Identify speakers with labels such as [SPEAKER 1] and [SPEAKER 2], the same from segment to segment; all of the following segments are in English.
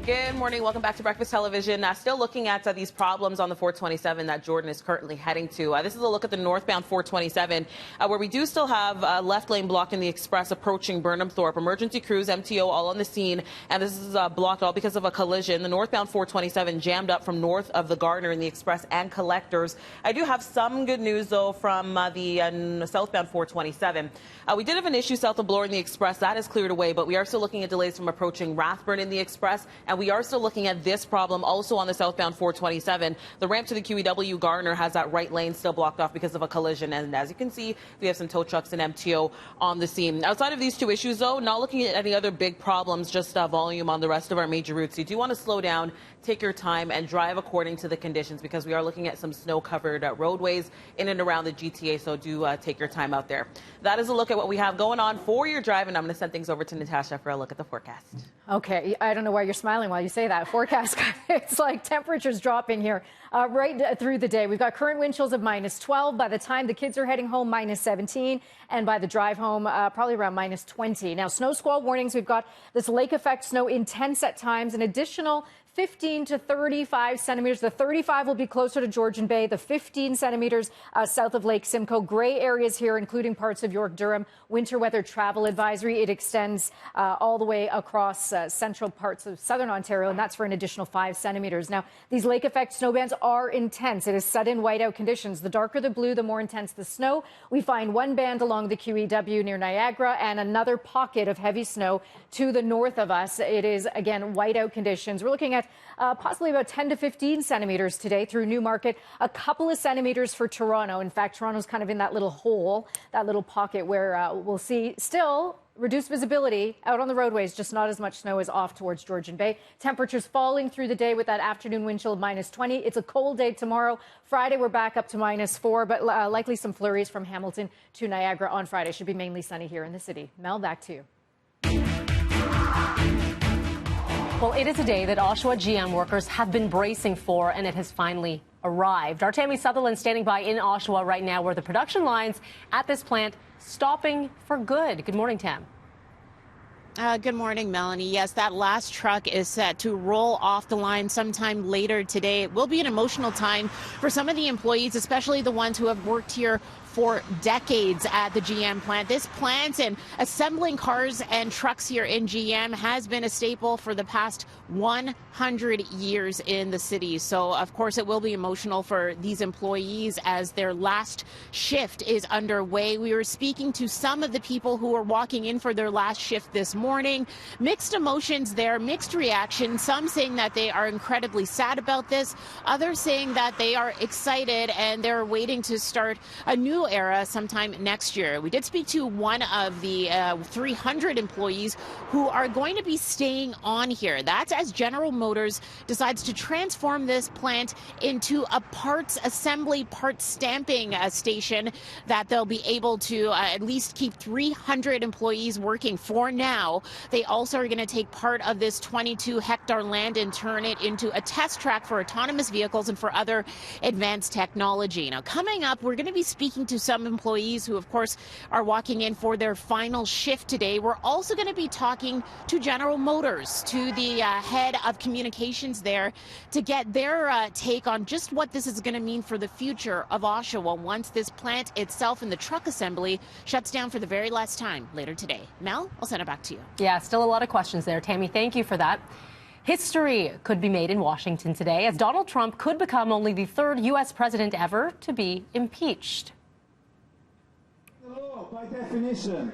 [SPEAKER 1] Good morning. Welcome back to Breakfast Television. Still looking at these problems on the 427 that Jordan is currently heading to. This is a look at the northbound 427, where we do still have left lane blocked in the express approaching Burnham Thorpe. Emergency crews, MTO, all on the scene, and this is blocked all because of a collision. The northbound 427 jammed up from north of the Gardner in the express and collectors. I do have some good news, though, from the southbound 427. We did have an issue south of Bloor in the express. That is cleared away, but we are still looking at delays from approaching Rathburn in the express. And we are still looking at this problem also on the southbound 427. The ramp to the QEW Gardner has that right lane still blocked off because of a collision. And as you can see, we have some tow trucks and MTO on the scene. Outside of these two issues, though, not looking at any other big problems, just volume on the rest of our major routes. You do want to slow down, take your time, and drive according to the conditions because we are looking at some snow-covered roadways in and around the GTA. So do take your time out there. That is a look at what we have going on for your drive. And I'm going to send things over to Natasha for a look at the forecast.
[SPEAKER 2] Okay. I don't know why you're smiling while you say that. Forecast, it's like temperatures dropping here right through the day. We've got current wind chills of -12. By the time the kids are heading home, -17. And by the drive home, probably around -20. Now, snow squall warnings. We've got this lake effect snow intense at times, an additional 15 to 35 centimeters. The 35 will be closer to Georgian Bay. The 15 centimeters south of Lake Simcoe. Gray areas here, including parts of York, Durham. Winter weather travel advisory. It extends all the way across central parts of southern Ontario, and that's for an additional 5 centimeters. Now, these lake effect snow bands are intense. It is sudden whiteout conditions. The darker the blue, the more intense the snow. We find one band along the QEW near Niagara and another pocket of heavy snow to the north of us. It is, again, whiteout conditions. We're looking at possibly about 10 to 15 centimeters today through Newmarket, a couple of centimeters for Toronto. In fact, Toronto's kind of in that little hole, that little pocket where we'll see still reduced visibility out on the roadways, just not as much snow as off towards Georgian Bay. Temperatures falling through the day with that afternoon wind chill of -20. It's a cold day tomorrow. Friday, we're back up to -4, but likely some flurries from Hamilton to Niagara on Friday. Should be mainly sunny here in the city. Mel, back to you.
[SPEAKER 3] Well, it is a day that Oshawa GM workers have been bracing for, and it has finally arrived. Our Tammy Sutherland standing by in Oshawa right now, where the production lines at this plant stopping for good. Good morning, Tam.
[SPEAKER 4] Good morning, Melanie. Yes, that last truck is set to roll off the line sometime later today. It will be an emotional time for some of the employees, especially the ones who have worked here for decades at the GM plant. This plant and assembling cars and trucks here in GM has been a staple for the past 100 years in the city. So, of course, it will be emotional for these employees as their last shift is underway. We were speaking to some of the people who were walking in for their last shift this morning. Mixed emotions there, mixed reactions. Some saying that they are incredibly sad about this. Others saying that they are excited and they're waiting to start a new era sometime next year. We did speak to one of the 300 employees who are going to be staying on here. That's as General Motors decides to transform this plant into a parts assembly, parts stamping station that they'll be able to at least keep 300 employees working for now. They also are going to take part of this 22-hectare land and turn it into a test track for autonomous vehicles and for other advanced technology. Now, coming up, we're going to be speaking to some employees who, of course, are walking in for their final shift today. We're also going to be talking to General Motors, to the head of communications there, to get their take on just what this is going to mean for the future of Oshawa once this plant itself and the truck assembly shuts down for the very last time later today. Mel, I'll send it back to you.
[SPEAKER 3] Yeah, still a lot of questions there, Tammy. Thank you for that. History could be made in Washington today as Donald Trump could become only the third U.S. president ever to be impeached.
[SPEAKER 5] By definition.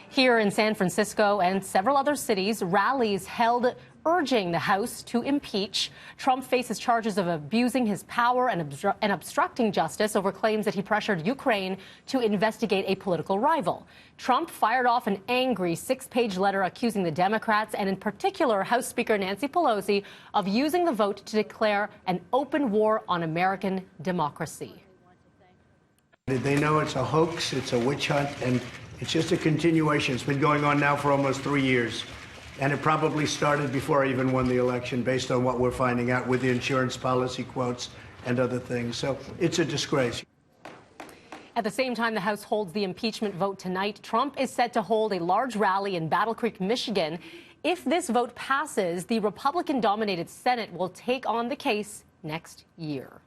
[SPEAKER 3] Here in San Francisco and several other cities, rallies held urging the House to impeach. Trump faces charges of abusing his power and obstructing justice over claims that he pressured Ukraine to investigate a political rival. Trump fired off an angry 6-page letter accusing the Democrats and in particular House Speaker Nancy Pelosi of using the vote to declare an open war on American democracy.
[SPEAKER 6] They know it's a hoax, it's a witch hunt, and it's just a continuation. It's been going on now for almost 3 years. And it probably started before I even won the election, based on what we're finding out with the insurance policy quotes and other things. So it's a disgrace.
[SPEAKER 3] At the same time the House holds the impeachment vote tonight, Trump is set to hold a large rally in Battle Creek, Michigan. If this vote passes, the Republican-dominated Senate will take on the case next year.